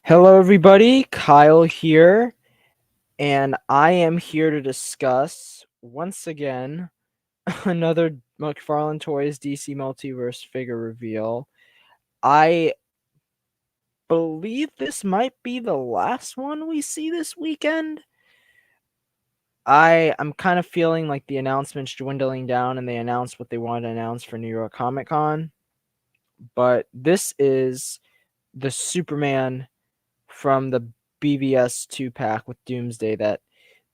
Hello, everybody. Kyle here, and I am here to discuss once again another McFarlane Toys DC Multiverse figure reveal. I believe this might be the last one we see this weekend. I'm kind of feeling like the announcement's dwindling down, and they announced what they wanted to announce for New York Comic Con. But this is the Superman from the BvS 2-pack with Doomsday that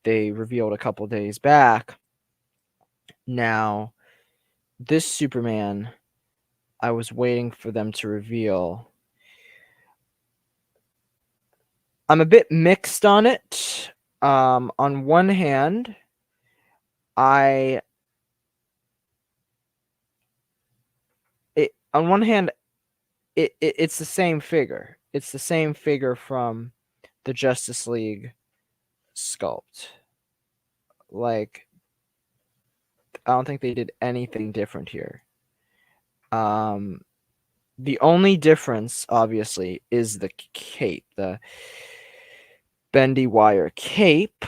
they revealed a couple days back. Now, this Superman, I was waiting for them to reveal. I'm a bit mixed on it. On one hand, it's the same figure. It's the same figure from the Justice League sculpt. Like, I don't think they did anything different here. The only difference, obviously, is the cape, the bendy wire cape,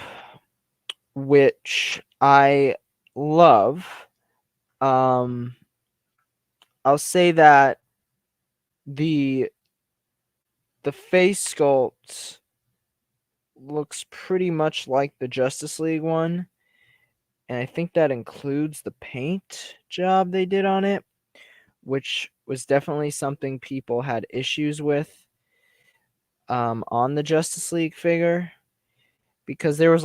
which I love. I'll say that the face sculpt looks pretty much like the Justice League one, and I think that includes the paint job they did on it, which was definitely something people had issues with on the Justice League figure, because there was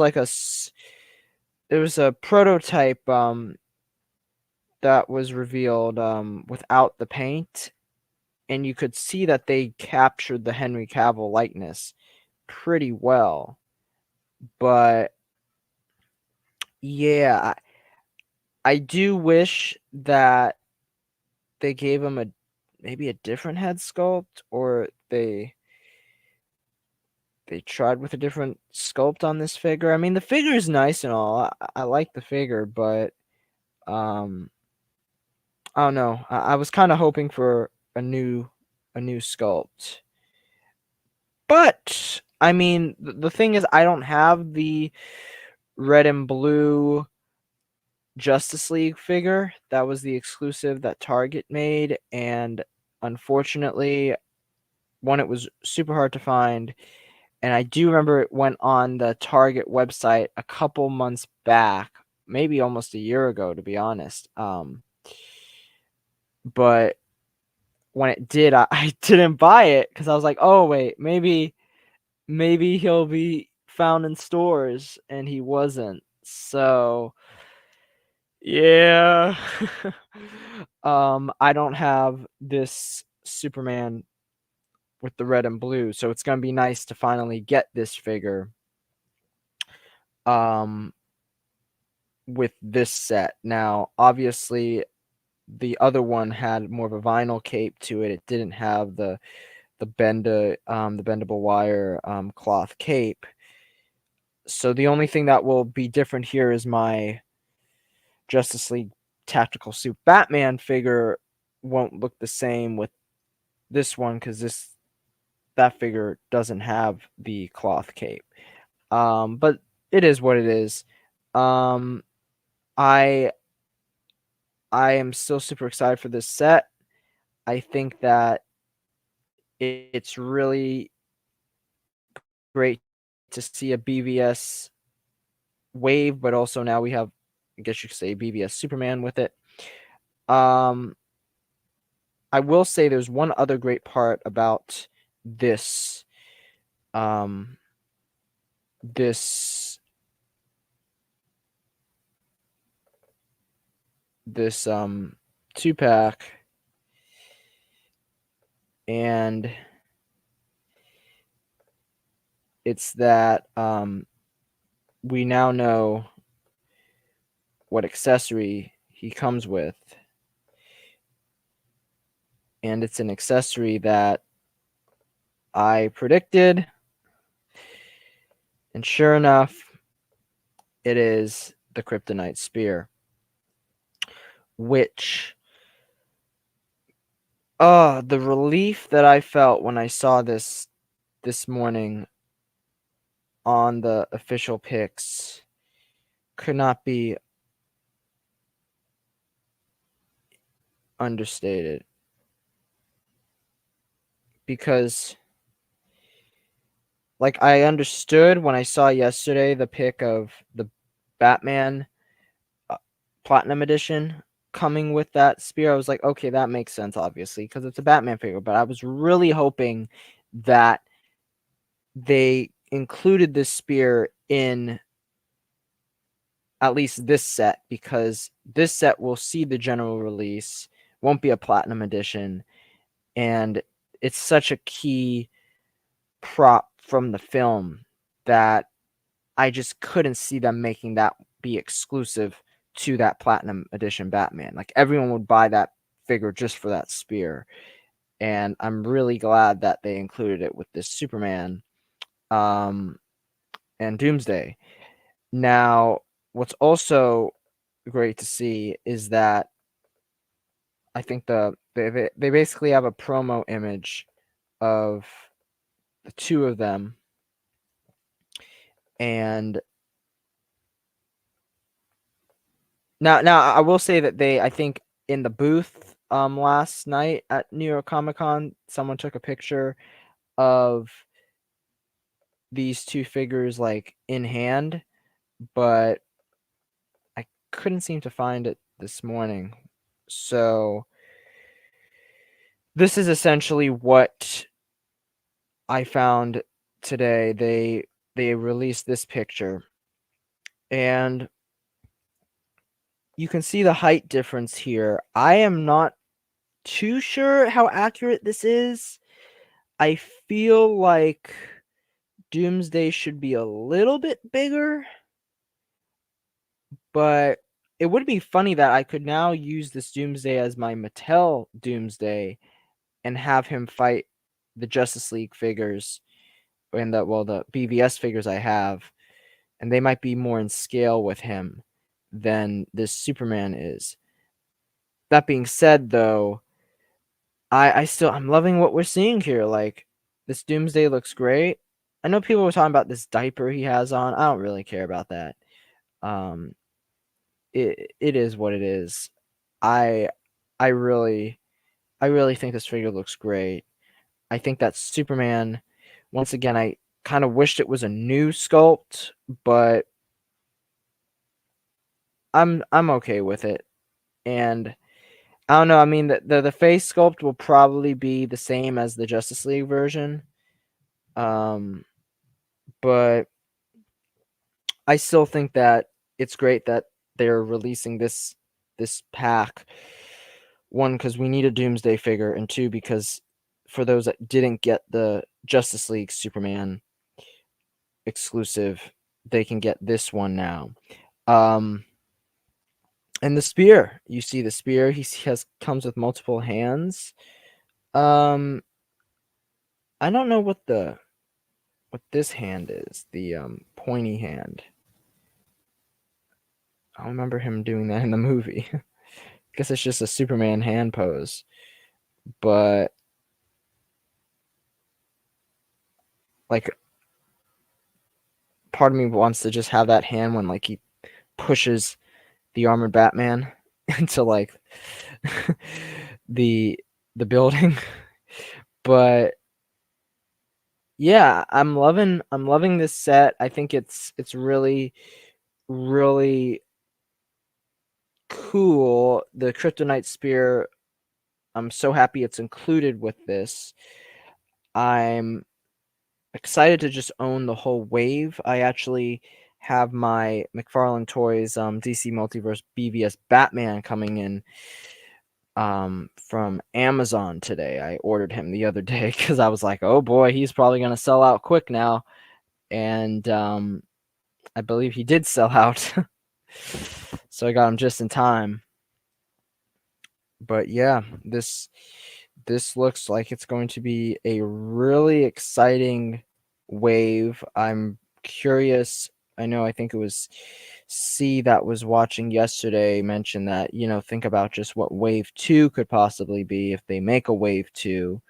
a prototype that was revealed without the paint, and you could see that they captured the Henry Cavill likeness pretty well. But yeah, I do wish that they gave him maybe a different head sculpt, or they tried with a different sculpt on this figure. I mean, the figure is nice and all. I like the figure, but I don't know. I was kind of hoping for a new sculpt. But I mean, the thing is, I don't have the red and blue Justice League figure. That was the exclusive that Target made, and unfortunately, one, it was super hard to find, and I do remember it went on the Target website a couple months back, maybe almost a year ago, to be honest. But when it did, I didn't buy it because I was like, oh wait, maybe he'll be found in stores, and he wasn't. So yeah. I don't have this Superman with the red and blue, so it's gonna be nice to finally get this figure with this set. Now, obviously, the other one had more of a vinyl cape to it. It didn't have the bendable wire cloth cape. So the only thing that will be different here is my Justice League Tactical Suit Batman figure won't look the same with this one, because that figure doesn't have the cloth cape. But it is what it is. I am still super excited for this set. I think that it's really great to see a BvS wave, but also now we have, I guess you could say, BvS Superman with it. I will say there's one other great part about this this 2-pack, and it's that we now know what accessory he comes with, and it's an accessory that I predicted, and sure enough, it is the Kryptonite spear, which the relief that I felt when I saw this this morning on the official picks could not be understated, because like I understood when I saw yesterday the pick of the Batman Platinum Edition coming with that spear. I was like, okay, that makes sense, obviously, because it's a Batman figure. But I was really hoping that they included this spear in at least this set, because this set will see the general release, won't be a Platinum Edition, and it's such a key prop from the film that I just couldn't see them making that be exclusive to that Platinum Edition Batman. Like, everyone would buy that figure just for that spear. And I'm really glad that they included it with this Superman and Doomsday. Now, what's also great to see is that I think they basically have a promo image of the two of them, and now I will say that I think in the booth last night at New York Comic Con, someone took a picture of these two figures like in hand, but I couldn't seem to find it this morning. So this is essentially what I found today. They released this picture, and you can see the height difference here. I am not too sure how accurate this is. I feel like Doomsday should be a little bit bigger, but it would be funny that I could now use this Doomsday as my Mattel Doomsday and have him fight the Justice League figures and the BvS figures I have, and they might be more in scale with him than this Superman is. That being said, though, I'm loving what we're seeing here. Like, this Doomsday looks great. I know people were talking about this diaper he has on. I don't really care about that. It is what it is. I really think this figure looks great. I think that Superman, once again, I kind of wished it was a new sculpt, but I'm okay with it. And I don't know, I mean, the face sculpt will probably be the same as the Justice League version. But I still think that it's great that they're releasing this pack. One, because we need a Doomsday figure, and two, because for those that didn't get the Justice League Superman exclusive, they can get this one now. And the spear, you see the spear, comes with multiple hands. I don't know what this hand is, the pointy hand. I don't remember him doing that in the movie. I guess it's just a Superman hand pose. But like, part of me wants to just have that hand when like he pushes the armored Batman into like the building. But yeah, I'm loving this set. I think it's really cool. The Kryptonite spear, I'm so happy it's included with this. I'm excited to just own the whole wave. I actually have my McFarlane Toys DC Multiverse BvS Batman coming in from Amazon today. I ordered him the other day because I was like, oh boy, he's probably gonna sell out quick now. And I believe he did sell out. So I got him just in time. But yeah, this looks like it's going to be a really exciting wave. I'm curious. I think it was C that was watching yesterday mentioned that, think about just what wave 2 could possibly be if they make a wave 2.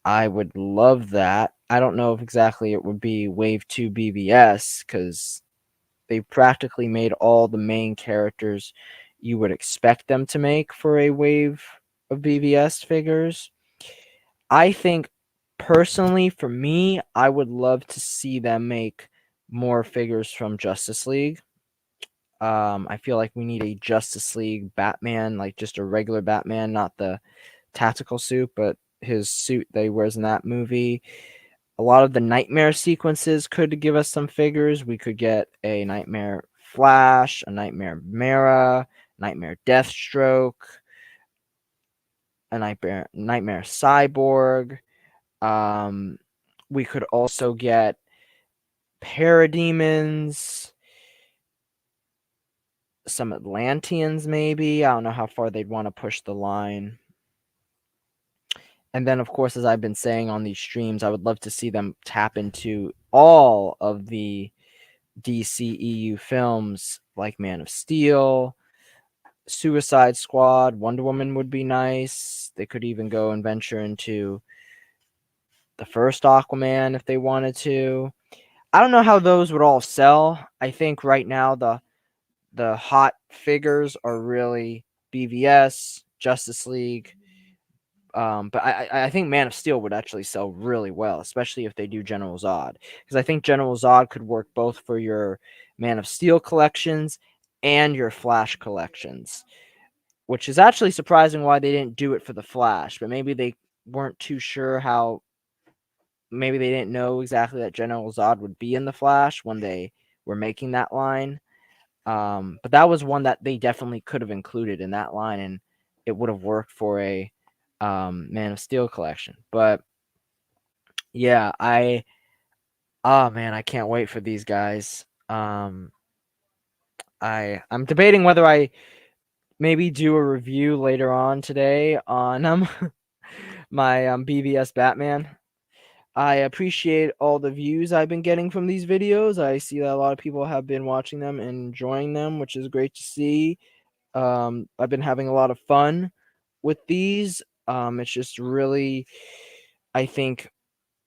I would love that. I don't know if exactly it would be Wave 2 BvS, because they practically made all the main characters you would expect them to make for a wave of BvS figures. I think personally, for me, I would love to see them make more figures from Justice League. I feel like we need a Justice League Batman, like just a regular Batman, not the tactical suit, but his suit that he wears in that movie. A lot of the Nightmare sequences could give us some figures. We could get a Nightmare Flash, a Nightmare Mara, Nightmare Deathstroke, a Nightmare Cyborg. Um, we could also get Parademons, some Atlanteans, maybe. I don't know how far they'd want to push the line. And then, of course, as I've been saying on these streams, I would love to see them tap into all of the DCEU films like Man of Steel, Suicide Squad, Wonder Woman would be nice. They could even go and venture into the first Aquaman if they wanted to. I don't know how those would all sell. I think right now the hot figures are really BvS, Justice League. But I think Man of Steel would actually sell really well, especially if they do General Zod. Because I think General Zod could work both for your Man of Steel collections and your Flash collections, which is actually surprising why they didn't do it for the Flash. But maybe they weren't too sure how. Maybe they didn't know exactly that General Zod would be in the Flash when they were making that line. But that was one that they definitely could have included in that line, and it would have worked for a Man of Steel collection. But yeah, oh man, I can't wait for these guys. I'm debating whether I maybe do a review later on today on my BvS Batman. I appreciate all the views I've been getting from these videos. I see that a lot of people have been watching them and enjoying them, which is great to see. I've been having a lot of fun with these. It's just really, I think,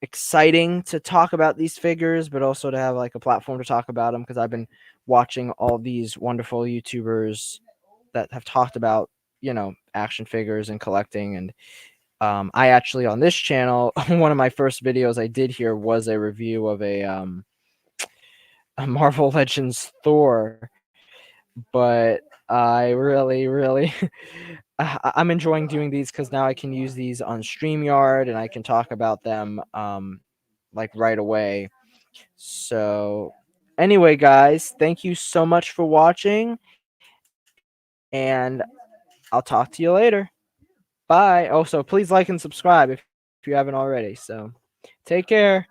exciting to talk about these figures, but also to have like a platform to talk about them, because I've been watching all these wonderful YouTubers that have talked about, action figures and collecting. And I actually, on this channel, one of my first videos I did here was a review of a Marvel Legends Thor. But I really I'm enjoying doing these, because now I can use these on StreamYard and I can talk about them like right away. So anyway, guys, thank you so much for watching, and I'll talk to you later. Bye. Also, please like and subscribe if you haven't already. So take care.